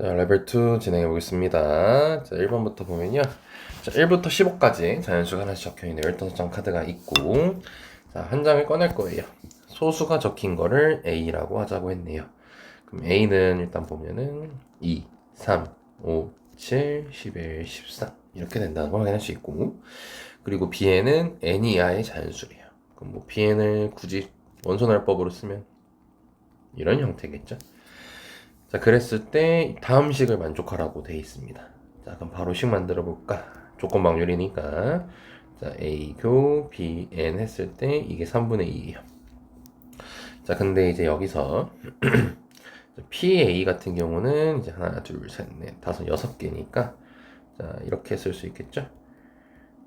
자, 레벨 2 진행해 보겠습니다. 자, 1번부터 보면요. 자, 1부터 15까지 자연수가 하나씩 적혀있는 15장 카드가 있고, 자, 한 장을 꺼낼 거예요. 소수가 적힌 거를 A라고 하자고 했네요. 그럼 A는 일단 보면은 2, 3, 5, 7, 11, 14 이렇게 된다는 걸 확인할 수 있고, 그리고 B에는 N 이하의 자연수래요. 그럼 뭐 Bn을 굳이 원소날법으로 쓰면 이런 형태겠죠. 자, 그랬을 때 다음 식을 만족하라고 돼 있습니다. 자, 그럼 바로 식 만들어 볼까? 조건방률이니까. 자, A 교 B N 했을 때 이게 3분의 2예요. 자, 근데 이제 여기서 PA 같은 경우는 이제 하나, 둘, 셋, 넷, 다섯, 6개니까 자, 이렇게 쓸 수 있겠죠?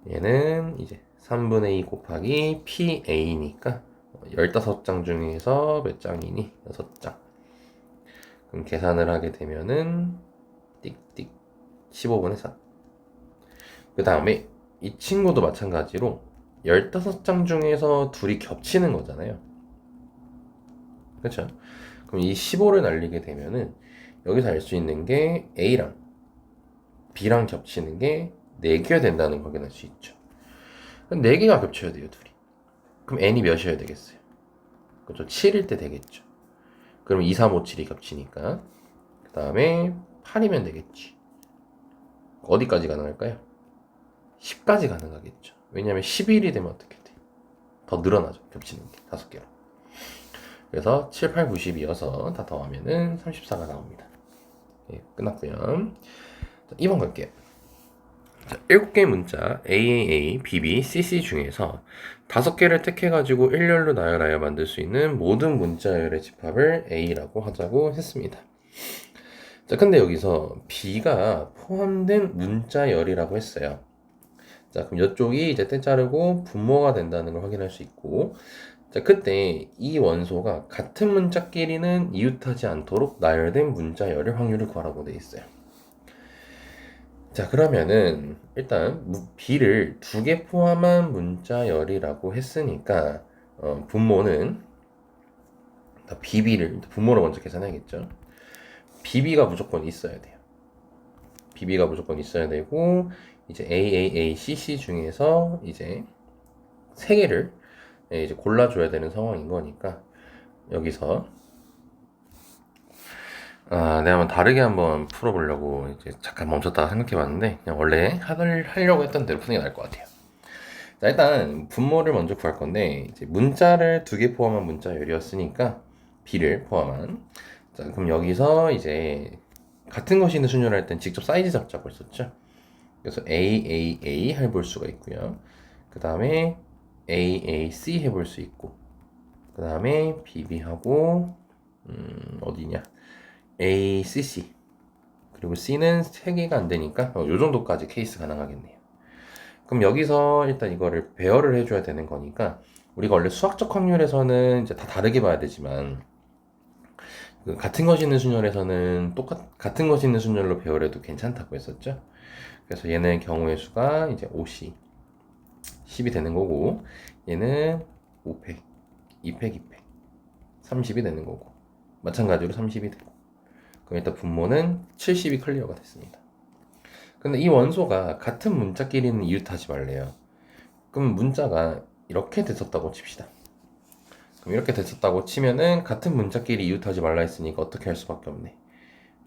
얘는 이제 3분의 2 곱하기 PA니까 15장 중에서 몇 장이니? 6장. 그럼 계산을 하게 되면은 띡띡 15분의 4. 그 다음에 이 친구도 마찬가지로 15장 중에서 둘이 겹치는 거잖아요. 그렇죠? 그럼 이 15를 날리게 되면은 여기서 알 수 있는 게 A랑 B랑 겹치는 게 4개가 된다는 걸 확인할 수 있죠. 그럼 4개가 겹쳐야 돼요, 둘이. 그럼 N이 몇이어야 되겠어요? 그렇죠? 7일 때 되겠죠. 그럼 2, 3, 5, 7이 겹치니까 그 다음에 8이면 되겠지. 어디까지 가능할까요? 10까지 가능하겠죠. 왜냐하면 11이 되면 어떻게 돼? 더 늘어나죠. 겹치는 게 5개로. 그래서 7, 8, 90이어서 다 더하면은 34가 나옵니다. 예, 끝났고요. 자, 2번 갈게요. 자, 7개의 문자 AAA, BB, CC 중에서 5개를 택해가지고 일렬로 나열하여 만들 수 있는 모든 문자열의 집합을 A라고 하자고 했습니다. 자, 근데 여기서 B가 포함된 문자열이라고 했어요. 자, 그럼 이쪽이 이제 떼 자르고 분모가 된다는 걸 확인할 수 있고, 자, 그때 이 원소가 같은 문자끼리는 이웃하지 않도록 나열된 문자열의 확률을 구하라고 돼 있어요. 자, 그러면은 일단 B를 2개 포함한 문자열이라고 했으니까 분모는 BB를 분모로 먼저 계산해야겠죠. BB가 무조건 있어야 돼요. BB가 무조건 있어야 되고 이제 AAA, CC 중에서 이제 3개를 이제 골라줘야 되는 상황인 거니까 여기서 내가 한번 다르게 한번 풀어보려고 이제 잠깐 멈췄다가 생각해봤는데 그냥 원래 하려고 했던 대로 푸는 게 나을 것 같아요. 자, 일단 분모를 먼저 구할 건데 이제 문자를 2개 포함한 문자열이었으니까 B를 포함한. 자, 그럼 여기서 이제 같은 것이 있는 순서를 할 땐 직접 사이즈 잡자고 했었죠. 그래서 AAA 해볼 수가 있고요. 그 다음에 AAC 해볼 수 있고, 그 다음에 BB하고 어디냐? ACC. 그리고 C는 3개가 안 되니까 요 정도까지 케이스 가능하겠네요. 그럼 여기서 일단 이거를 배열을 해줘야 되는 거니까 우리가 원래 수학적 확률에서는 이제 다 다르게 봐야 되지만 그 같은 것이 있는 순열에서는 같은 것이 있는 순열로 배열해도 괜찮다고 했었죠. 그래서 얘는 경우의 수가 이제 5C 10이 되는 거고 얘는 5팩 2팩 2팩 30이 되는 거고 마찬가지로 30이 되고 그럼 일단 분모는 70이 클리어가 됐습니다. 근데 이 원소가 같은 문자끼리는 이웃하지 말래요. 그럼 문자가 이렇게 됐었다고 칩시다. 그럼 이렇게 됐었다고 치면은 같은 문자끼리 이웃하지 말라 했으니까 어떻게 할 수밖에 없네.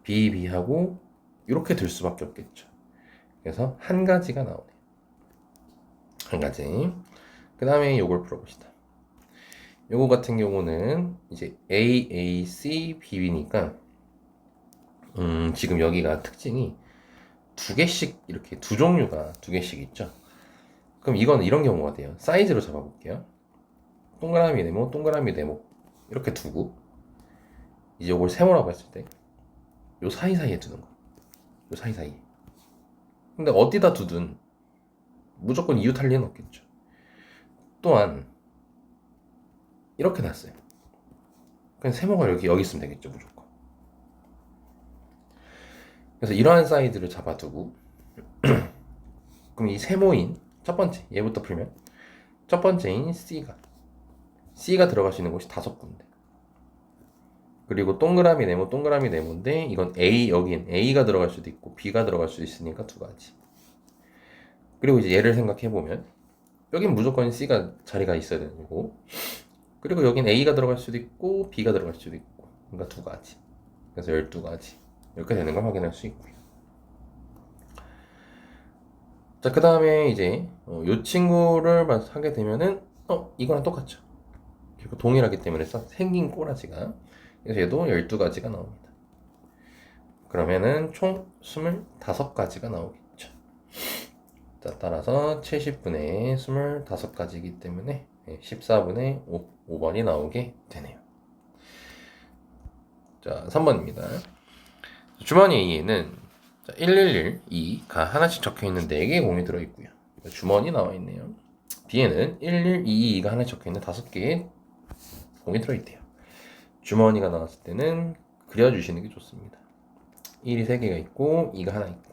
B하고 이렇게 될 수밖에 없겠죠. 그래서 한 가지가 나오네. 한 가지. 그 다음에 요걸 풀어봅시다. 요거 같은 경우는 이제 AAC, BB니까 지금 여기가 특징이 2개씩 이렇게 두 종류가 2개씩 있죠. 그럼 이건 이런 경우가 돼요. 사이즈로 잡아볼게요. 동그라미 네모, 동그라미 네모 이렇게 두고 이제 이걸 세모라고 했을 때 요 사이사이에 두는 거. 요 사이사이에. 근데 어디다 두든 무조건 이웃할 리는 없겠죠. 또한 이렇게 놨어요. 그냥 세모가 여기 있으면 되겠죠, 무조건. 그래서 이러한 사이즈를 잡아두고 그럼 이 세모인 첫 번째 얘부터 풀면 첫 번째인 C가 들어갈 수 있는 곳이 5군데. 그리고 동그라미 네모 동그라미 네모인데 이건 A, 여긴 A가 들어갈 수도 있고 B가 들어갈 수도 있으니까 두 가지. 그리고 이제 얘를 생각해 보면 여긴 무조건 C가 자리가 있어야 되는 거고, 그리고 여긴 A가 들어갈 수도 있고 B가 들어갈 수도 있고, 그러니까 두 가지. 그래서 12가지 이렇게 되는 걸 확인할 수 있고요. 자, 그 다음에 이제 이 친구를 하게 되면은 이거랑 똑같죠. 그리고 동일하기 때문에 생긴 꼬라지가, 그래서 얘도 12가지가 나옵니다. 그러면은 총 25가지가 나오겠죠. 자, 따라서 70분의 25가지이기 때문에 14분의 5번이 나오게 되네요. 자, 3번입니다. 주머니 A에는 111, 2가 하나씩 적혀있는 4개의 공이 들어있고요. 주머니 나와 있네요. B에는 11, 2, 2가 하나씩 적혀있는 5개의 공이 들어있대요. 주머니가 나왔을 때는 그려주시는 게 좋습니다. 1이 3개가 있고 2가 하나 있고,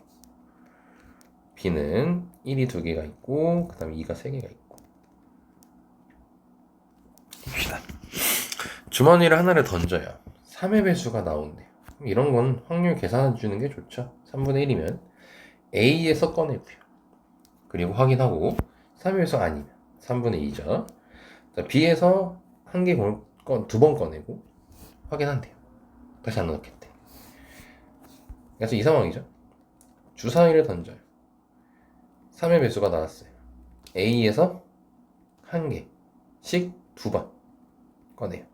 B는 1이 2개가 있고 그 다음에 2가 3개가 있고. 봅시다. 주머니를 하나를 던져요. 3의 배수가 나온대요. 이런 건 확률 계산해 주는 게 좋죠. 3분의 1이면 A에서 꺼내고요. 그리고 확인하고 3의 배수 아니면 3분의 2죠. 자, B에서 한 개 공을 두 번 꺼내고 확인한대요. 다시 안 넣겠대. 그래서 이 상황이죠. 주사위를 던져요. 3의 배수가 나왔어요. A에서 한 개씩 두 번 꺼내요.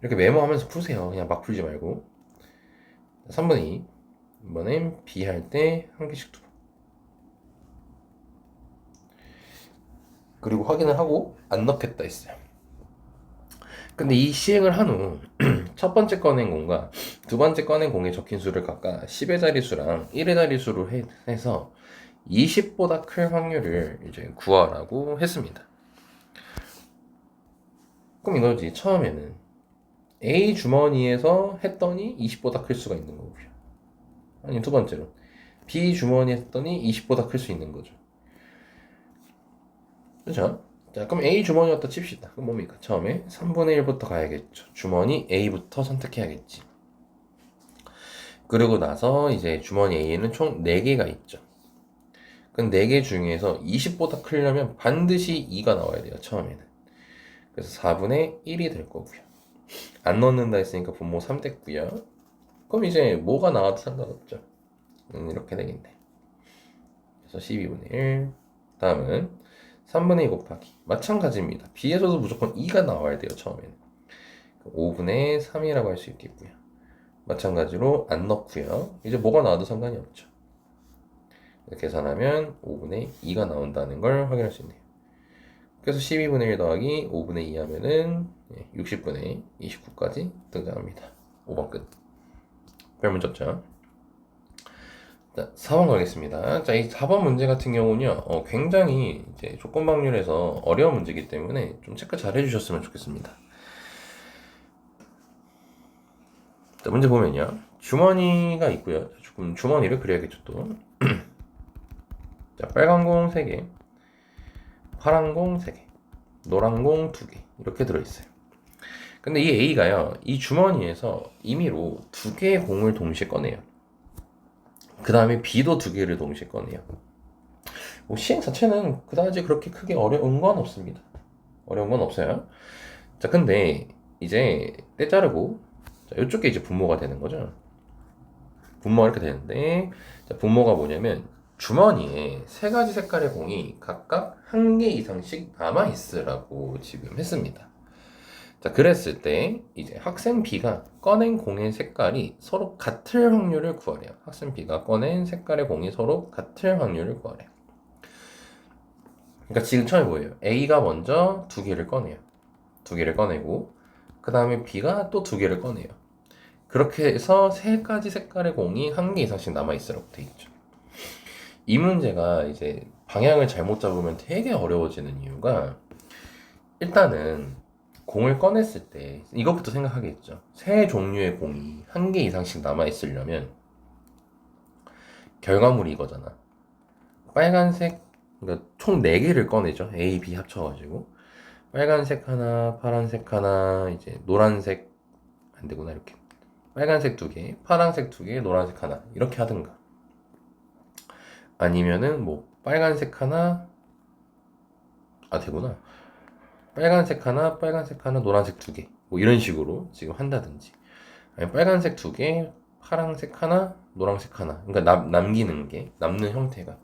이렇게 메모하면서 푸세요. 그냥 막 풀지 말고. 3분의 2. 이번엔 B 할 때 한 개씩 두 번. 그리고 확인을 하고 안 넣겠다 했어요. 근데 이 시행을 한 후 첫 번째 꺼낸 공과 두 번째 꺼낸 공에 적힌 수를 각각 10의 자릿수랑 1의 자릿수로 해서 20보다 클 확률을 이제 구하라고 했습니다. 그럼 이거지. 처음에는 A 주머니에서 했더니 20보다 클 수가 있는 거고요. 아니, 두 번째로 B 주머니에 했더니 20보다 클 수 있는 거죠. 그렇죠? 자, 그럼 A 주머니였다 칩시다. 그럼 뭡니까? 처음에 3분의 1부터 가야겠죠. 주머니 A부터 선택해야겠지. 그리고 나서 이제 주머니 A에는 총 4개가 있죠. 그럼 4개 중에서 20보다 크려면 반드시 2가 나와야 돼요. 처음에는. 그래서 4분의 1이 될 거고요. 안 넣는다 했으니까 분모 3 됐고요. 그럼 이제 뭐가 나와도 상관없죠. 이렇게 되겠네. 그래서 12분의 1. 다음은 3분의 2 곱하기. 마찬가지입니다. B에서도 무조건 2가 나와야 돼요. 처음에는. 5분의 3이라고 할 수 있겠고요. 마찬가지로 안 넣고요. 이제 뭐가 나와도 상관이 없죠. 계산하면 5분의 2가 나온다는 걸 확인할 수 있네요. 그래서 12분의 1 더하기 5분의 2 하면은 60분의 29까지 등장합니다. 5번 끝. 별 문제 없죠? 자, 4번 가겠습니다. 자, 이 4번 문제 같은 경우는요, 굉장히 이제 조건방률에서 어려운 문제이기 때문에 좀 체크 잘 해주셨으면 좋겠습니다. 자, 문제 보면요. 주머니가 있고요. 조금 주머니를 그려야겠죠, 또. 자, 빨간 공 3개, 파란 공 3개, 노란 공 2개. 이렇게 들어있어요. 근데 이 A가요, 이 주머니에서 임의로 2개의 공을 동시에 꺼내요. 그 다음에 B도 2개를 동시에 꺼내요. 뭐 시행 자체는 그다지 그렇게 크게 어려운 건 없습니다. 어려운 건 없어요. 자, 근데 이제 때 자르고, 자, 이쪽에 이제 분모가 되는 거죠. 분모가 이렇게 되는데, 자, 분모가 뭐냐면 주머니에 3가지 색깔의 공이 각각 1개 이상씩 남아있으라고 지금 했습니다. 자, 그랬을 때 이제 학생 B가 꺼낸 공의 색깔이 서로 같을 확률을 구하래요. 학생 B가 꺼낸 색깔의 공이 서로 같을 확률을 구하래요. 그러니까 지금 처음에 뭐예요? A가 먼저 2개를 꺼내요. 2개를 꺼내고 그 다음에 B가 또 2개를 꺼내요. 그렇게 해서 3가지 색깔의 공이 1개 이상씩 남아있으라고 돼 있죠. 이 문제가 이제 방향을 잘못 잡으면 되게 어려워지는 이유가, 일단은 공을 꺼냈을 때 이것부터 생각하겠죠. 세 종류의 공이 1개 이상씩 남아있으려면 결과물이 이거잖아. 빨간색, 그러니까 총 4개를 꺼내죠. A, B 합쳐가지고 빨간색 하나, 파란색 하나, 이제 노란색, 안 되구나. 이렇게 빨간색 2개, 파란색 2개, 노란색 하나 이렇게 하든가, 아니면은 뭐 빨간색 하나, 아 되구나, 빨간색 하나, 빨간색 하나, 노란색 2개 뭐 이런 식으로 지금 한다든지, 아니 빨간색 2개, 파란색 하나, 노란색 하나, 그러니까 남기는 게, 남는 형태가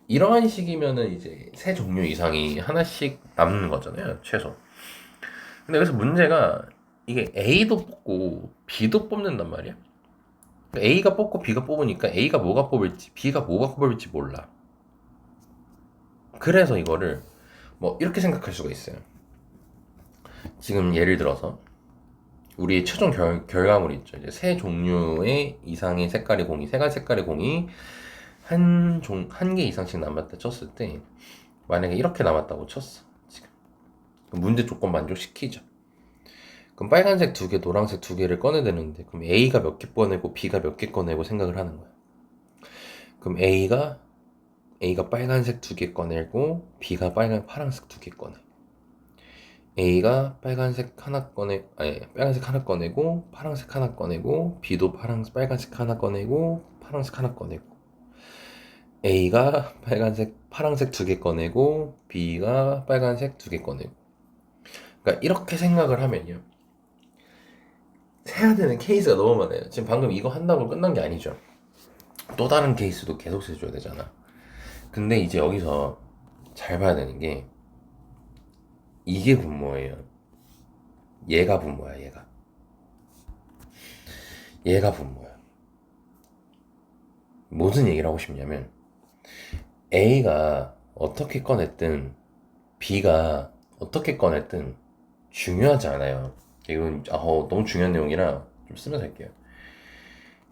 이러한 식이면은 이제 세 종류 이상이 하나씩 남는 거잖아요, 최소. 근데 여기서 문제가, 이게 A도 뽑고 B도 뽑는단 말이야. A가 뽑고 B가 뽑으니까 A가 뭐가 뽑을지 B가 뭐가 뽑을지 몰라. 그래서 이거를 뭐 이렇게 생각할 수가 있어요. 지금 예를 들어서 우리의 최종 결과물이 있죠. 이제 세 종류의 이상의 색깔의 공이, 세 가지 색깔의 공이 한 개 이상씩 남았다 쳤을 때, 만약에 이렇게 남았다고 쳤어. 지금 문제 조건 만족시키죠. 그럼 빨간색 2개, 노란색 2개를 꺼내야 되는데, 그럼 A가 몇 개 꺼내고 B가 몇 개 꺼내고 생각을 하는 거야. 그럼 A가 빨간색 2개 꺼내고 B가 파란색 2개 꺼내. A가 빨간색 하나 꺼내고 파란색 하나 꺼내고, B도 빨간색 하나 꺼내고 파란색 하나 꺼내고, A가 파란색 2개 꺼내고 B가 빨간색 2개 꺼내고. 그러니까 이렇게 생각을 하면요, 세야 되는 케이스가 너무 많아요. 지금 방금 이거 한다고 끝난 게 아니죠. 또 다른 케이스도 계속 세줘야 되잖아. 근데 이제 여기서 잘 봐야 되는 게, 이게 분모예요. 얘가 분모야. 얘가 분모야. 무슨 얘기를 하고 싶냐면, A가 어떻게 꺼냈든 B가 어떻게 꺼냈든 중요하지 않아요. 이건 너무 중요한 내용이라 좀 쓰면서 할게요.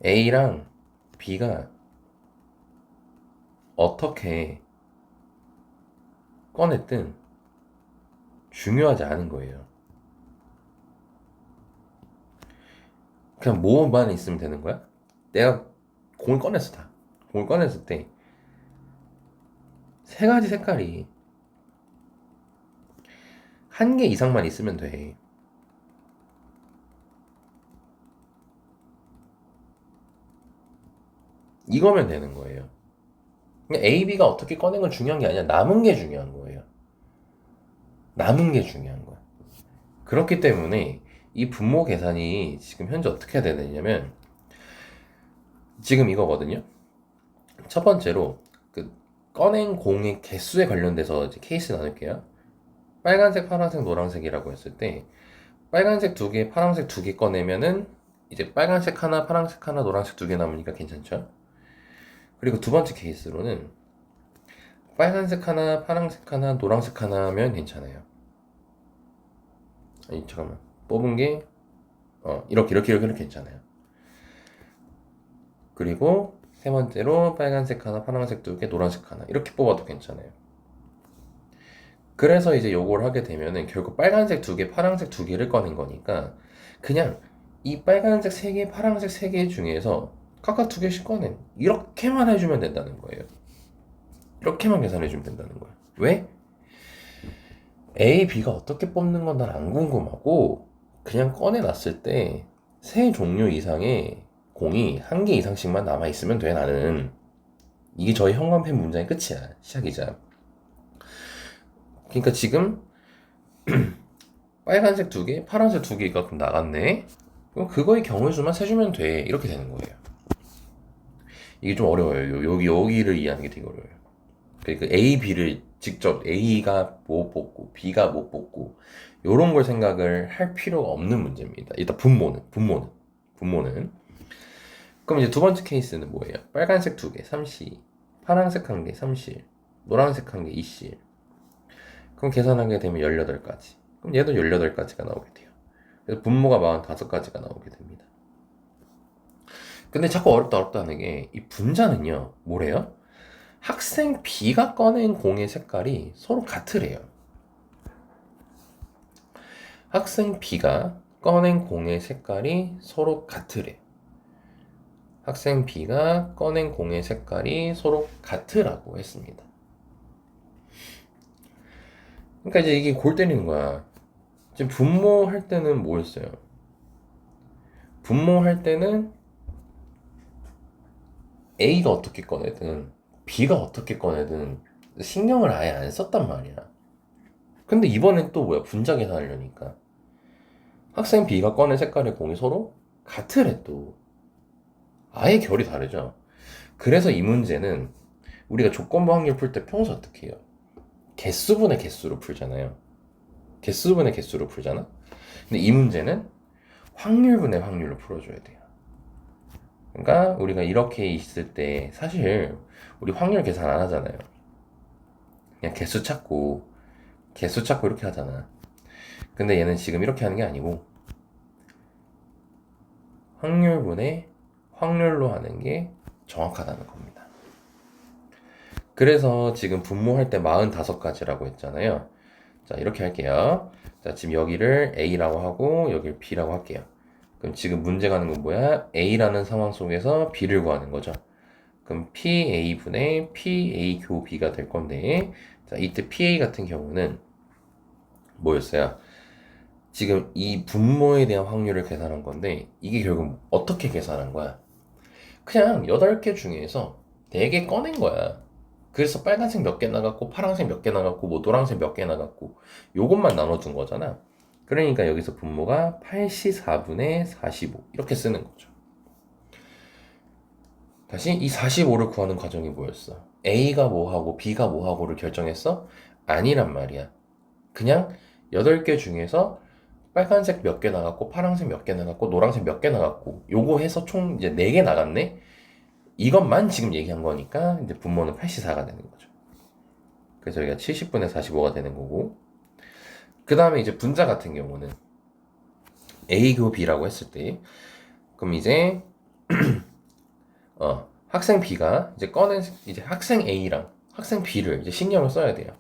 A랑 B가 어떻게 꺼냈든 중요하지 않은 거예요. 그냥 뭐만 있으면 되는 거야. 내가 공을 꺼냈어. 공을 꺼냈을 때 세 가지 색깔이 한 개 이상만 있으면 돼. 이거면 되는 거예요. A, B가 어떻게 꺼낸 건 중요한 게 아니라 남은 게 중요한 거예요. 남은 게 중요한 거야. 그렇기 때문에 이 분모 계산이 지금 현재 어떻게 해야 되느냐면, 지금 이거거든요. 첫 번째로 그 꺼낸 공의 개수에 관련돼서 이제 케이스 나눌게요. 빨간색, 파란색, 노란색이라고 했을 때, 빨간색 2개, 파란색 2개 꺼내면은 이제 빨간색 하나, 파란색 하나, 노란색 2개 남으니까 괜찮죠? 그리고 두 번째 케이스로는 빨간색 하나, 파란색 하나, 노란색 하나 하면 괜찮아요. 아니 잠깐만, 뽑은 게 이렇게 괜찮아요. 그리고 세 번째로 빨간색 하나, 파란색 2개, 노란색 하나 이렇게 뽑아도 괜찮아요. 그래서 이제 요걸 하게 되면은 결국 빨간색 2개, 파란색 2개를 꺼낸 거니까, 그냥 이 빨간색 3개, 파란색 3개 중에서 각각 2개씩 꺼낸, 이렇게만 해주면 된다는 거예요. 이렇게만 계산해주면 된다는 거예요. 왜? A, B가 어떻게 뽑는 건 난 안 궁금하고, 그냥 꺼내놨을 때 세 종류 이상의 공이 한 개 이상씩만 남아있으면 돼, 나는. 이게 저희 형광펜 문장의 끝이야, 시작이자. 그러니까 지금 빨간색 2개, 파란색 2개가 그럼 나갔네? 그럼 그거의 경우의 수만 세주면 돼, 이렇게 되는 거예요. 이게 좀 어려워요. 여기를 이해하는 게 되게 어려워요. 그러니까 A, B를 직접 A가 뭐 뽑고 B가 뭐 뽑고 요런 걸 생각을 할 필요가 없는 문제입니다. 일단 분모는. 그럼 이제 두 번째 케이스는 뭐예요? 빨간색 2개 3C, 파란색 1개 3C, 노란색 1개 2C. 그럼 계산하게 되면 18가지. 그럼 얘도 18가지가 나오게 돼요. 그래서 분모가 45가지가 나오게 됩니다. 근데 자꾸 어렵다 하는 게, 이 분자는요, 뭐래요? 학생 B가 꺼낸 공의 색깔이 서로 같으래요. 학생 B가 꺼낸 공의 색깔이 서로 같으래. 학생 B가 꺼낸 공의 색깔이 서로 같으라고 했습니다. 그러니까 이제 이게 골 때리는 거야. 지금 분모할 때는 뭐였어요? 분모할 때는 A가 어떻게 꺼내든 B가 어떻게 꺼내든 신경을 아예 안 썼단 말이야. 근데 이번엔 또 뭐야? 분자 계산하려니까 학생 B가 꺼낸 색깔의 공이 서로 같으래 또. 아예 결이 다르죠. 그래서 이 문제는 우리가 조건부 확률 풀 때 평소 어떻게 해요? 개수분의 개수로 풀잖아요. 개수분의 개수로 풀잖아? 근데 이 문제는 확률분의 확률로 풀어줘야 돼요. 그러니까 우리가 이렇게 있을 때 사실 우리 확률 계산 안 하잖아요. 그냥 개수 찾고 이렇게 하잖아. 근데 얘는 지금 이렇게 하는 게 아니고 확률분의 확률로 하는 게 정확하다는 겁니다. 그래서 지금 분모할 때 45가지라고 했잖아요. 자, 이렇게 할게요. 자, 지금 여기를 A라고 하고 여기를 B라고 할게요. 그럼 지금 문제 가는 건 뭐야? A라는 상황 속에서 B를 구하는 거죠. 그럼 PA분의 PA 교 B가 될 건데, 자, 이때 PA 같은 경우는 뭐였어요? 지금 이 분모에 대한 확률을 계산한 건데, 이게 결국 어떻게 계산한 거야? 그냥 8개 중에서 4개 꺼낸 거야. 그래서 빨간색 몇 개 나갔고, 파란색 몇 개 나갔고, 뭐 노란색 몇 개 나갔고, 요것만 나눠준 거잖아. 그러니까 여기서 분모가 84분의 45 이렇게 쓰는 거죠. 다시 이 45를 구하는 과정이 뭐였어? A가 뭐하고 B가 뭐하고를 결정했어? 아니란 말이야. 그냥 8개 중에서 빨간색 몇 개 나갔고 파란색 몇 개 나갔고 노란색 몇 개 나갔고 요거 해서 총 이제 4개 나갔네? 이것만 지금 얘기한 거니까 이제 분모는 84가 되는 거죠. 그래서 여기가 70분의 45가 되는 거고, 그 다음에 이제 분자 같은 경우는 A 교 B라고 했을 때 그럼 이제 학생 B가 이제 꺼낸 이제 학생 A랑 학생 B를 이제 신경을 써야 돼요.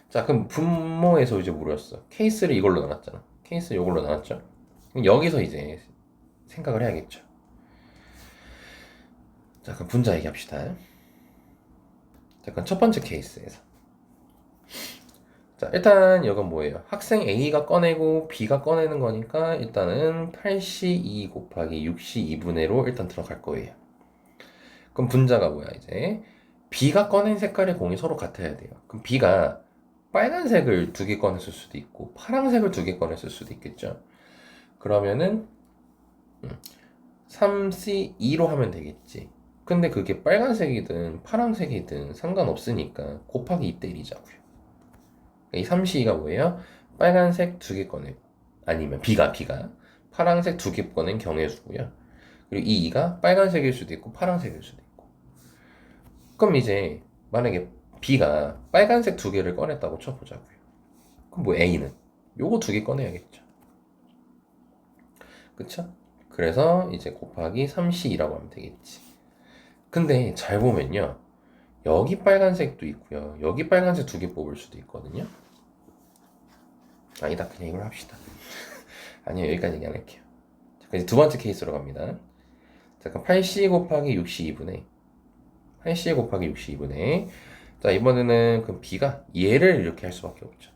자, 그럼 분모에서 이제 물었어. 케이스를 이걸로 나눴잖아. 케이스 이걸로 나눴죠. 그럼 여기서 이제 생각을 해야겠죠. 자, 그럼 분자 얘기합시다. 자, 그럼 첫 번째 케이스에서. 자, 일단 이건 뭐예요? 학생 A가 꺼내고 B가 꺼내는 거니까 일단은 82 곱하기 62분의로 일단 들어갈 거예요. 그럼 분자가 뭐야 이제? B가 꺼낸 색깔의 공이 서로 같아야 돼요. 그럼 B가 빨간색을 2개 꺼냈을 수도 있고 파란색을 2개 꺼냈을 수도 있겠죠. 그러면은 3C2로 하면 되겠지. 근데 그게 빨간색이든 파란색이든 상관없으니까 곱하기 2 때리자고요. 이 3C2가 뭐예요? 빨간색 2개 꺼내고 아니면 B가 파란색 2개 꺼낸 경우의 수고요. 그리고 이 2가 빨간색일 수도 있고 파란색일 수도 있고. 그럼 이제 만약에 B가 빨간색 2개를 꺼냈다고 쳐보자고요. 그럼 뭐 A는 요거 2개 꺼내야겠죠. 그쵸? 그래서 이제 곱하기 3C2라고 하면 되겠지. 근데 잘 보면요. 여기 빨간색도 있고요. 여기 빨간색 2개 뽑을 수도 있거든요. 아니다. 그냥 이걸 합시다. 아니요. 여기까지 얘기 안 할게요. 자, 이제 두 번째 케이스로 갑니다. 잠깐 8C 곱하기 62분의 8C 곱하기 62분의 자, 이번에는 그럼 B가 얘를 이렇게 할 수밖에 없죠.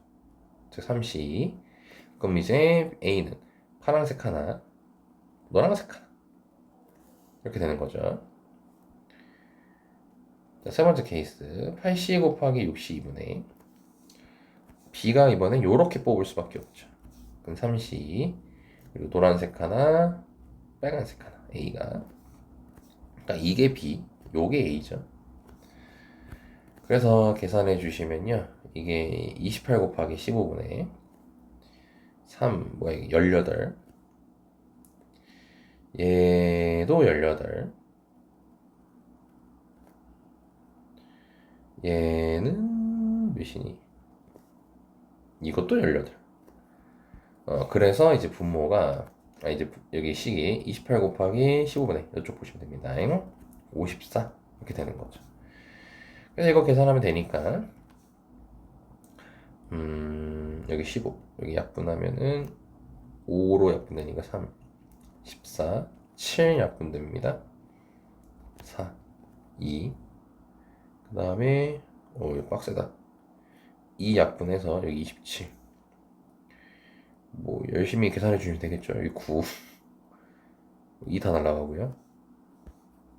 즉 3C. 그럼 이제 A는 파란색 하나, 노란색 하나. 이렇게 되는 거죠. 자, 세 번째 케이스 8C 곱하기 62분의 B가 이번엔 요렇게 뽑을 수밖에 없죠. 그럼 3C 그리고 노란색 하나, 빨간색 하나 A가 그러니까 이게 B, 요게 A죠. 그래서 계산해 주시면요. 이게 28 곱하기 15분의 3, 뭐야 이게 18 얘도 18 얘는 몇이니? 이것도 18 그래서 이제 분모가 이제 여기 식이 28 곱하기 15분의 이쪽 보시면 됩니다. 54 이렇게 되는 거죠. 그래서 이거 계산하면 되니까 여기 15 여기 약분하면은 5로 약분되니까 3 14 7 약분됩니다. 4 2 그 다음에 이거 빡세다. 2 약분해서 여기 27 뭐 열심히 계산해 주시면 되겠죠. 여기 9 2 다 날라가고요.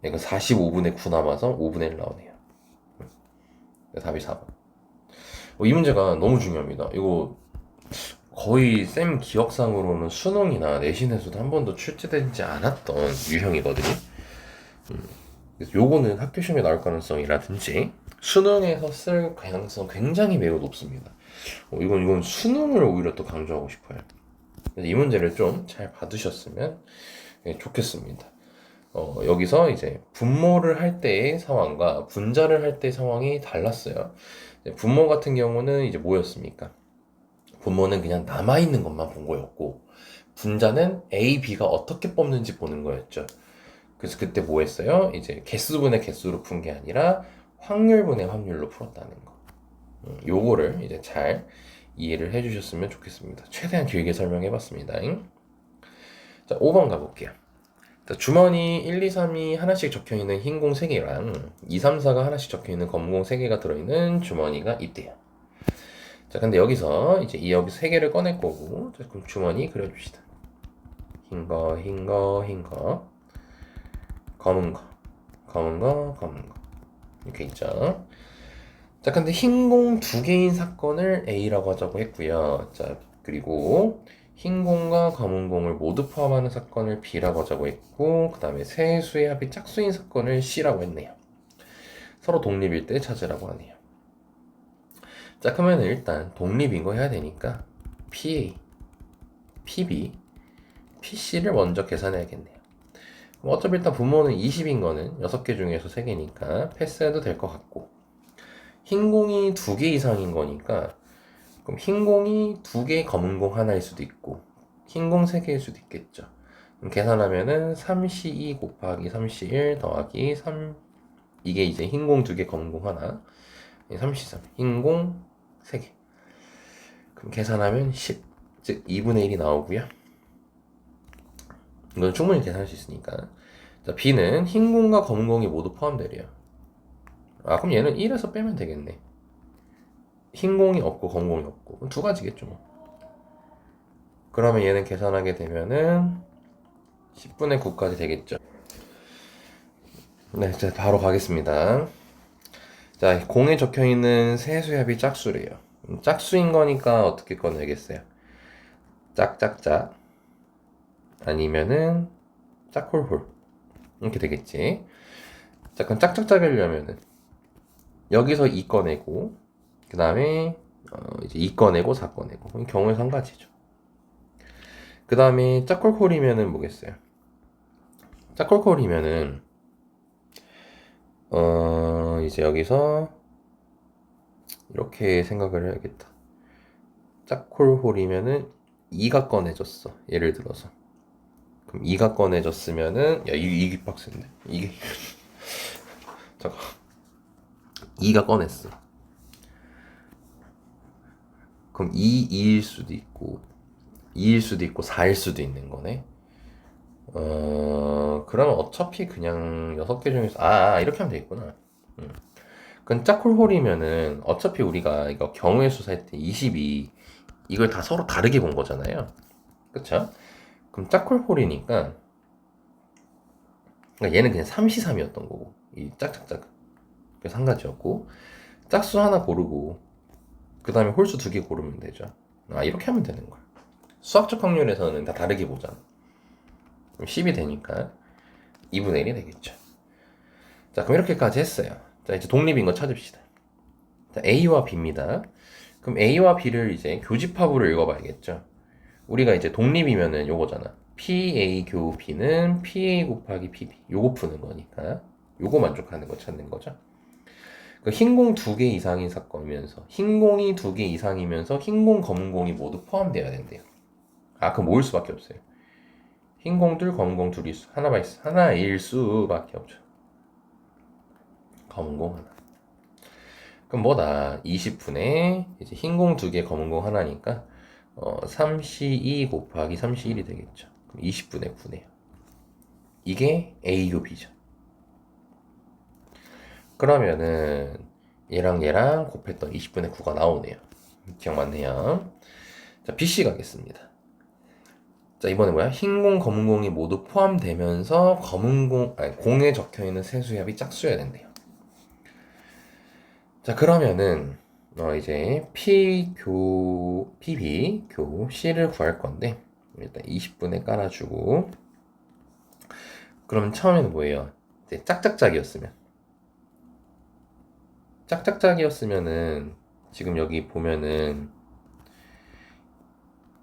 얘가 45분의 9 남아서 5분의 1 나오네요. 답이 4번. 이 문제가 너무 중요합니다. 이거 거의 쌤 기억상으로는 수능이나 내신에서도 한 번도 출제되지 않았던 유형이거든요. 그래서 요거는 학교 시험에 나올 가능성이라든지 수능에서 쓸 가능성 굉장히 매우 높습니다. 이건 수능을 오히려 또 강조하고 싶어요. 이 문제를 좀 잘 봐두셨으면 좋겠습니다. 여기서 이제 분모를 할 때의 상황과 분자를 할 때의 상황이 달랐어요. 분모 같은 경우는 이제 뭐였습니까? 분모는 그냥 남아있는 것만 본 거였고, 분자는 A, B가 어떻게 뽑는지 보는 거였죠. 그래서 그때 뭐 했어요? 이제 개수분의 개수로 푼 게 아니라 확률분의 확률로 풀었다는 거. 요거를 이제 잘 이해를 해주셨으면 좋겠습니다. 최대한 길게 설명해봤습니다. 자, 5번 가볼게요. 자, 주머니 1, 2, 3이 하나씩 적혀있는 흰 공 3개랑 2, 3, 4가 하나씩 적혀있는 검은 공 3개가 들어있는 주머니가 있대요. 자, 근데 여기서 이제 여기 3개를 꺼낼 거고, 자, 그럼 주머니 그려줍시다. 흰 거, 흰 거, 흰 거, 검은 거, 검은 거, 검은 거. 이렇게 있죠. 자, 근데 흰 공 2개인 사건을 A라고 하자고 했고요. 자, 그리고 흰 공과 검은 공을 모두 포함하는 사건을 B라고 하자고 했고, 그 다음에 세 수의 합이 짝수인 사건을 C라고 했네요. 서로 독립일 때 찾으라고 하네요. 자, 그러면 일단 독립인 거 해야 되니까 PA, PB, PC를 먼저 계산해야겠네요. 어차피 일단 분모는 20인 거는 6개 중에서 3개니까 패스해도 될 것 같고, 흰 공이 2개 이상인 거니까 그럼 흰 공이 2개, 검은 공 하나일 수도 있고 흰 공 3개일 수도 있겠죠. 그럼 계산하면은 3C2 곱하기 3C1 더하기 3, 이게 이제 흰 공 2개, 검은 공 하나, 3C3, 흰 공 3개. 그럼 계산하면 10, 즉 2분의 1이 나오고요. 이건 충분히 계산할 수 있으니까. 자, B는 흰 공과 검은 공이 모두 포함되래요. 그럼 얘는 1에서 빼면 되겠네. 흰 공이 없고 검은 공이 없고 두 가지겠죠 뭐. 그러면 얘는 계산하게 되면은 10분의 9까지 되겠죠. 네, 자 바로 가겠습니다. 자, 공에 적혀있는 세수의 합이 짝수래요. 짝수인 거니까 어떻게 꺼내겠어요? 짝짝짝 아니면은 짝홀홀 이렇게 되겠지. 자, 그럼 짝짝짝이려면은 여기서 2 꺼내고 그 다음에 이제 2 꺼내고 4 꺼내고 경우에서 한 가지죠. 그 다음에 짝콜콜이면은 뭐겠어요? 짝콜콜이면은 이제 여기서 이렇게 생각을 해야겠다. 짝콜홀이면은 2가 꺼내졌어. 예를 들어서. 그럼 2가 꺼내졌으면은 이게 빡센데. 이게 잠깐. 2가 꺼냈어. 그럼 2일 수도 있고 2일 수도 있고 4일 수도 있는 거네. 그러면 어차피 그냥 6개 중에서 이렇게 하면 되겠구나. 그럼 짝홀홀이면은 어차피 우리가 이거 경우의 수 살 때 22 이걸 다 서로 다르게 본 거잖아요. 그쵸? 그럼 짝홀홀이니까 그러니까 얘는 그냥 3C3이었던 거고 이 짝짝짝 그래서 한 가지였고 짝수 하나 고르고 그 다음에 홀수 2개 고르면 되죠. 이렇게 하면 되는 거야. 수학적 확률에서는 다 다르게 보잖아. 그럼 10이 되니까 2분의 1이 되겠죠. 자, 그럼 이렇게까지 했어요. 자, 이제 독립인 거 찾읍시다. 자, A와 B입니다. 그럼 A와 B를 이제 교집합으로 읽어봐야겠죠. 우리가 이제 독립이면은 요거잖아. PA 교 B는 PA 곱하기 PB. 요거 푸는 거니까 요거 만족하는 거 찾는 거죠. 그 흰공 2개 이상인 사건이면서 흰공이 2개 이상이면서 흰공, 검은공이 모두 포함되어야 된대요. 그럼 모일 수밖에 없어요. 흰공 둘, 검은공 둘이 하나일 수밖에 없죠. 검은공 하나. 그럼 뭐다? 20분의 이제 흰공 2개, 검은공 하나니까 3C2 곱하기 3C1이 되겠죠. 그럼 20분의 9네요. 이게 A교 B죠. 그러면은 얘랑 얘랑 곱했던 20분의 9가 나오네요. 기억 맞네요. 자, BC 가겠습니다. 자, 이번에 뭐야? 흰 공, 검은 공이 모두 포함되면서 공에 적혀있는 세수압이 짝수여야 된대요. 자, 그러면은 이제 PB 교 C를 구할 건데 일단 20분에 깔아주고, 그러면 처음에는 뭐예요? 이제 짝짝짝이었으면은 지금 여기 보면은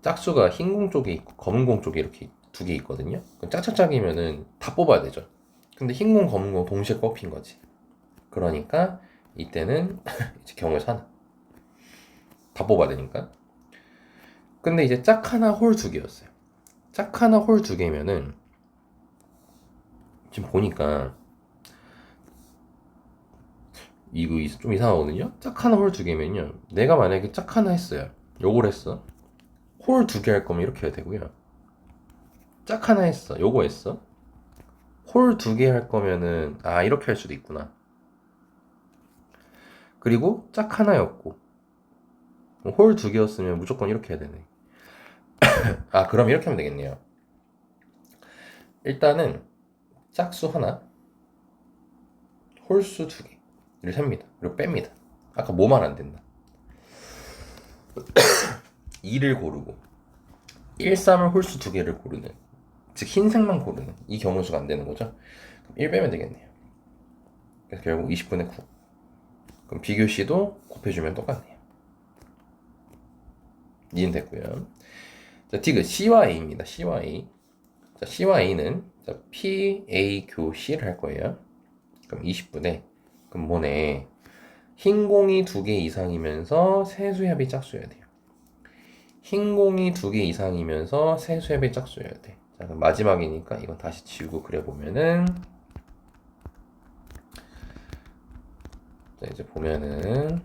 짝수가 흰 공 쪽에 있고 검은 공 쪽에 이렇게 두 개 있거든요. 그럼 짝짝짝이면은 다 뽑아야 되죠. 근데 흰 공, 검은 공 동시에 꼽힌 거지. 그러니까 이때는 이제 경우에서 하나 다 뽑아야 되니까. 근데 이제 짝 하나 홀 두 개였어요. 짝 하나 홀 두 개면은 지금 보니까 이거 좀 이상하거든요. 짝 하나 홀 두 개면요, 내가 만약에 짝 하나 했어요, 요걸 했어, 홀 두 개 할 거면 이렇게 해야 되고요. 짝 하나 했어, 요거 했어, 홀 두 개 할 거면은 이렇게 할 수도 있구나. 그리고 짝 하나였고 홀 두 개였으면 무조건 이렇게 해야 되네. 그럼 이렇게 하면 되겠네요. 일단은 짝수 하나, 홀수 두 개를 셉니다. 그리고 뺍니다. 아까 뭐만 안 된다. 2를 고르고 1, 3을 홀수 두 개를 고르는, 즉 흰색만 고르는 이 경우수가 안 되는 거죠. 그럼 1 빼면 되겠네요. 그래서 결국 20분의 9. 그럼 비교시도 곱해주면 똑같네요. 이해는 됐고요. 자, 디귿 C와 A입니다. C와 A. 자, C와 A는 P, A, 교 C를 할 거예요. 그럼 20분에, 그럼 뭐네, 흰 공이 2개 이상이면서 세수협이 짝수여야 돼요. 흰 공이 2개 이상이면서 세수협이 짝수여야 돼. 자, 그럼 마지막이니까 이건 다시 지우고 그려보면은, 자, 이제 보면은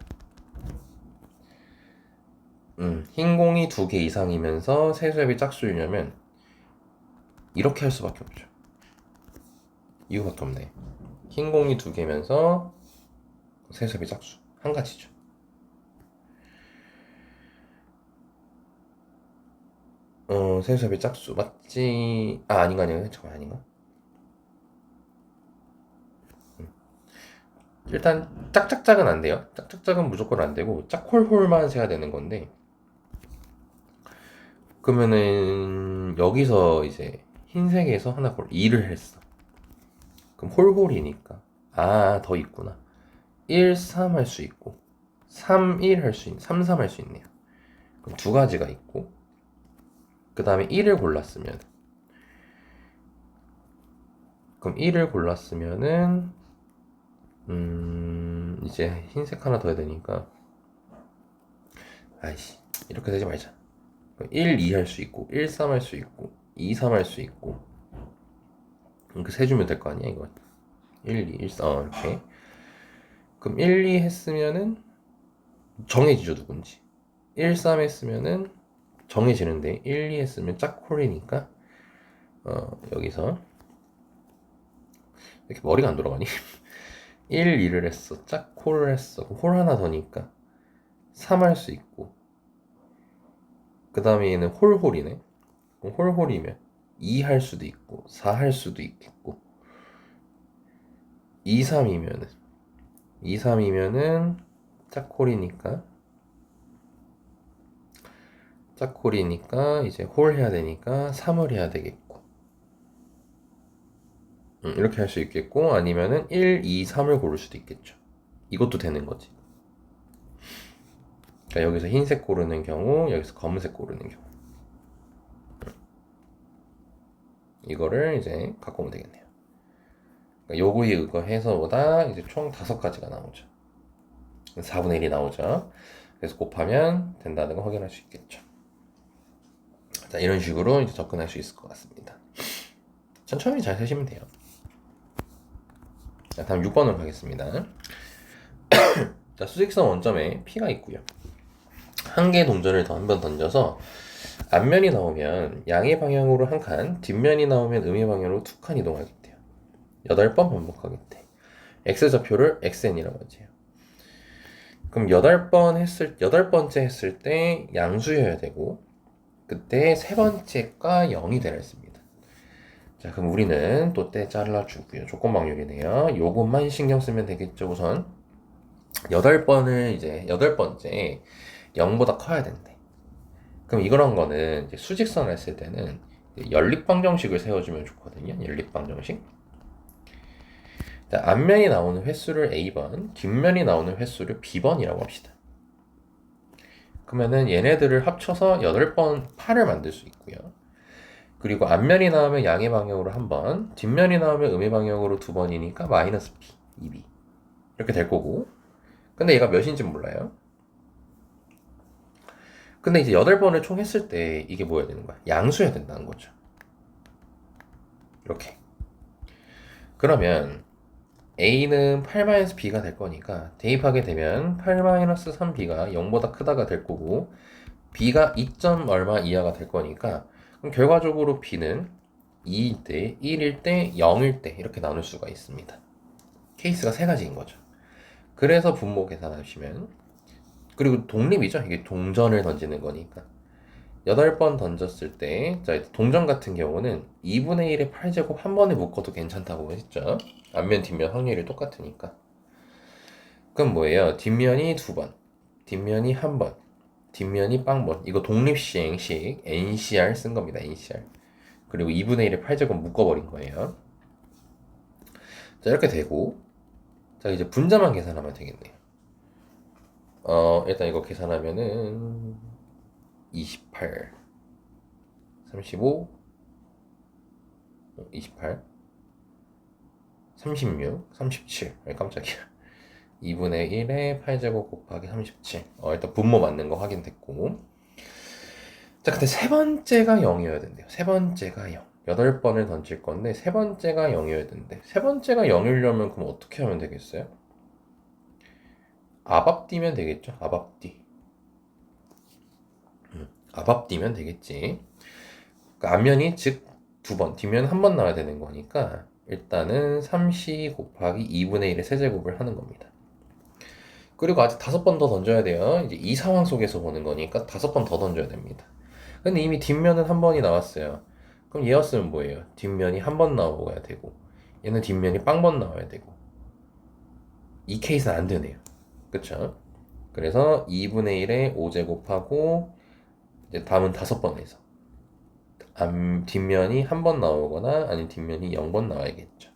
흰 공이 2개 이상이면서 세수협이 짝수이려면 이렇게 할 수밖에 없죠. 이거밖에 없네. 흰 공이 2개면서 세수협이 짝수 한 가지죠. 세수협이 짝수 맞지? 아닌가 잠깐, 아닌가? 일단 짝짝짝은 안 돼요. 짝짝짝은 무조건 안 되고 짝홀홀만 세야 되는 건데, 그러면은 여기서 이제 흰색에서 하나 골 2를 했어. 그럼 홀홀이니까 더 있구나. 1, 3 할 수 있고 3, 1 할 수 있는 3, 3 할 수 있네요. 그럼 두 가지가 있고, 그 다음에 1을 골랐으면, 그럼 1을 골랐으면은 이제 흰색 하나 더 해야 되니까, 아이씨, 이렇게 되지 말자. 1, 2 할 수 있고 1, 3 할 수 있고 2, 3 할 수 있고, 이렇게 세주면 될 거 아니야 이거. 1, 2, 1, 3 이렇게. 그럼 1, 2 했으면은 정해지죠 누군지. 1, 3 했으면은 정해지는데 1, 2 했으면 짝홀이니까 여기서 이렇게 머리가 안 돌아가니? 1, 2를 했어, 짝홀을 했어, 홀 하나 더니까 3 할 수 있고, 그 다음에 얘는 홀홀이네. 그럼 홀홀이면 2 할 수도 있고 4 할 수도 있겠고, 2, 3이면은 짝홀이니까 이제 홀 해야 되니까 3을 해야 되겠고, 이렇게 할 수 있겠고, 아니면은 1, 2, 3을 고를 수도 있겠죠. 이것도 되는 거지. 그러니까 여기서 흰색 고르는 경우, 여기서 검은색 고르는 경우, 이거를 이제 갖고 오면 되겠네요. 그러니까 요거에 의거해서보다 이제 총 5가지가 나오죠. 4분의 1이 나오죠. 그래서 곱하면 된다는 걸 확인할 수 있겠죠. 자, 이런 식으로 이제 접근할 수 있을 것 같습니다. 천천히 잘 세시면 돼요. 자, 다음 6번으로 가겠습니다. 자, 수직선 원점에 P가 있고요. 한 개의 동전을 더 한 번 던져서 앞면이 나오면 양의 방향으로 한 칸, 뒷면이 나오면 음의 방향으로 2칸 이동하겠대요. 8번 반복하겠대. X좌표를 XN이라고 하지요. 그럼 8번째 했을 때 양수여야 되고, 그때 세 번째가 0이 되라 했습니다. 자, 그럼 우리는 또 때 잘라주고요. 조건방역이네요. 요것만 신경 쓰면 되겠죠. 우선 8번을 이제 8번째 0보다 커야 된대. 그럼 이런 거는 이제 수직선을 했을 때는 연립방정식을 세워주면 좋거든요. 연립방정식. 자, 앞면이 나오는 횟수를 A번, 뒷면이 나오는 횟수를 B번이라고 합시다. 그러면은 얘네들을 합쳐서 8번 8을 만들 수 있고요. 그리고 앞면이 나오면 양의 방향으로 한 번, 뒷면이 나오면 음의 방향으로 두 번이니까 마이너스 B, 2B 이렇게 될 거고. 근데 얘가 몇인지 몰라요. 근데 이제 8번을 총 했을 때 이게 뭐여야 되는 거야? 양수여야 된다는 거죠. 이렇게. 그러면 A는 8-B가 될 거니까 대입하게 되면 8-3B가 0보다 크다가 될 거고 B가 2점 얼마 이하가 될 거니까 그럼 결과적으로 B는 2일 때, 1일 때, 0일 때 이렇게 나눌 수가 있습니다. 케이스가 세 가지인 거죠. 그래서 분모 계산하시면 그리고 독립이죠. 이게 동전을 던지는 거니까 8번 던졌을 때 자, 동전 같은 경우는 2분의 1의 8제곱 한 번에 묶어도 괜찮다고 했죠. 앞면 뒷면 확률이 똑같으니까. 그럼 뭐예요? 뒷면이 2번, 뒷면이 한 번, 뒷면이 빵번. 이거 독립시행식 NCR 쓴 겁니다. NCR. 그리고 2분의 1의 8제곱 묶어버린 거예요. 자, 이렇게 되고 자, 이제 분자만 계산하면 되겠네요. 일단 이거 계산하면은 28, 35, 28, 36, 37. 깜짝이야. 2분의 1에 8제곱 곱하기 37. 일단 분모 맞는 거 확인됐고. 자, 근데 세 번째가 0이어야 된대요. 세 번째가 0. 8번을 던질 건데 세 번째가 0이어야 된대. 세 번째가 0이려면 그럼 어떻게 하면 되겠어요? 아밥디면 되겠죠. 아밥디. 아밥디면 되겠지. 그러니까 앞면이 즉 2번, 뒷면 한 번 나와야 되는 거니까 일단은 3C 곱하기 2분의 1의 세제곱을 하는 겁니다. 그리고 아직 5번 더 던져야 돼요. 이제 이 상황 속에서 보는 거니까 5번 더 던져야 됩니다. 근데 이미 뒷면은 한 번이 나왔어요. 그럼 얘였으면 뭐예요? 뒷면이 한 번 나와야 되고 얘는 뒷면이 빵번 나와야 되고 이 케이스는 안 되네요. 그쵸? 그래서 2분의 1에 5제곱하고 이제 다음은 5번에서 뒷면이 한 번 나오거나 아니면 뒷면이 0번 나와야겠죠.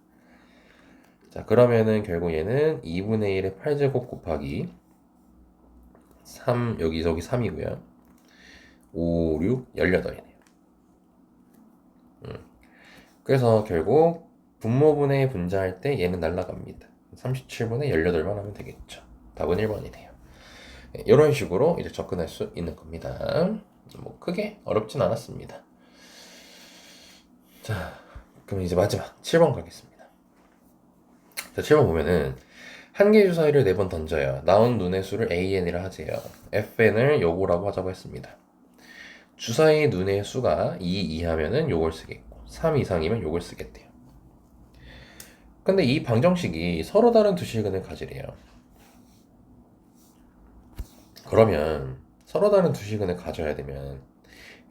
자, 그러면은 결국 얘는 2분의 1의 8제곱 곱하기 3, 여기 3이고요. 5, 6, 18이네요. 그래서 결국 분모분의 분자할 때 얘는 날라갑니다. 37분의 18만 하면 되겠죠. 답은 1번이네요. 이런 식으로 이제 접근할 수 있는 겁니다. 뭐 크게 어렵진 않았습니다. 자, 그럼 이제 마지막 7번 가겠습니다. 자, 7번 보면은 한 개 주사위를 4번 던져요. 나온 눈의 수를 AN이라 하세요. FN을 요거라고 하자고 했습니다. 주사위 눈의 수가 2 이하면은 요걸 쓰겠고 3 이상이면 요걸 쓰겠대요. 근데 이 방정식이 서로 다른 두 실근을 가지래요. 그러면 서로 다른 두 실근을 가져야 되면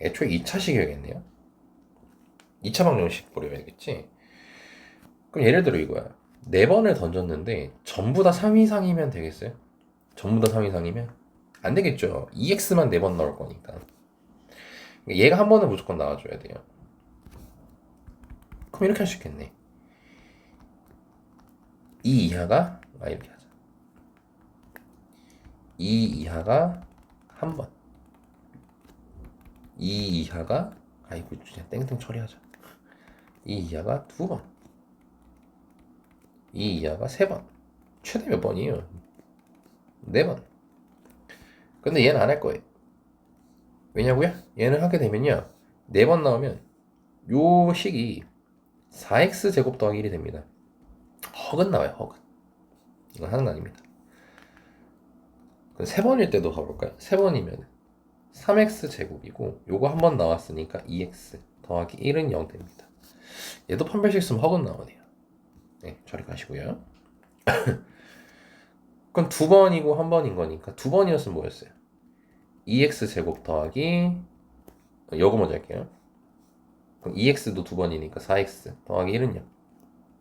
애초에 2차식이겠네요. 2차 방정식 버려야겠지. 그럼 예를 들어 이거야. 4번을 던졌는데 전부 다 3 이상이면 되겠어요? 전부 다 3 이상이면? 안 되겠죠. EX만 4번 나올 거니까. 얘가 한 번은 무조건 나와줘야 돼요. 그럼 이렇게 할 수 있겠네. 2 이하가 이렇게 하자. 2 이하가 한 번. 2 이하가 아이고 그냥 땡땡 처리하자. 2 이하가 2번. 2 이하가 3번. 최대 몇 번이에요? 4번. 근데 얘는 안 할 거예요. 왜냐고요? 얘는 하게 되면요. 4번 나오면 요 식이 4x 제곱 더하기 1이 됩니다. 허근 나와요. 허근. 이건 하는 거 아닙니다. 그럼 3번일 때도 가볼까요? 3번이면 3x 제곱이고 요거 한 번 나왔으니까 2x 더하기 1은 0 됩니다. 얘도 판별식 쓰면 허근 나오네요. 네, 저리 가시고요. 그럼 2번이고 한 번인 거니까 2번이었으면 뭐였어요? 2x 제곱 더하기 요거 먼저 할게요. 그럼 2x도 두 번이니까 4x 더하기 1은요.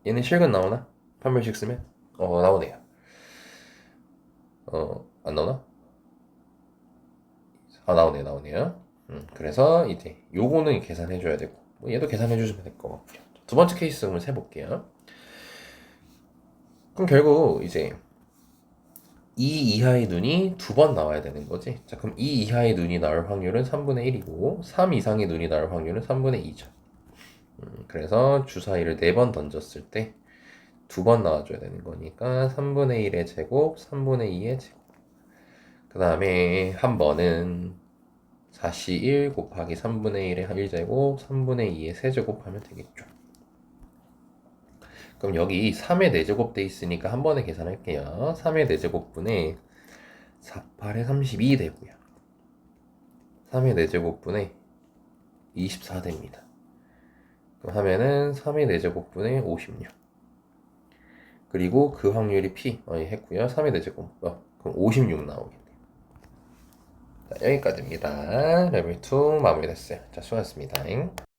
얘는 실근 나오나? 판별식 쓰면? 나오네요. 안 나오나? 나오네요. 그래서 이제 요거는 계산해줘야 되고, 뭐 얘도 계산해주시면 될 것 같고요. 두 번째 케이스 한번 세볼게요. 그럼 결국 이제 2 이하의 눈이 두 번 나와야 되는 거지. 자, 그럼 2 이하의 눈이 나올 확률은 3분의 1이고 3 이상의 눈이 나올 확률은 3분의 2죠. 그래서 주사위를 4번 던졌을 때 두 번 나와줘야 되는 거니까 3분의 1의 제곱, 3분의 2의 제곱. 그 다음에 한 번은 4시 1 곱하기 3분의 1의 1제곱, 3분의 2의 세제곱 하면 되겠죠. 그럼 여기 3의 4제곱 돼 있으니까 한 번에 계산할게요. 3의 4제곱분에 4, 8에 32 되고요. 3의 4제곱분에 24 됩니다. 그럼 하면은 3의 4제곱분에 56. 그리고 그 확률이 P 했고요. 3의 4제곱. 그럼 56 나오겠네요. 자, 여기까지입니다. 레벨 2 마무리됐어요. 자, 수고하셨습니다.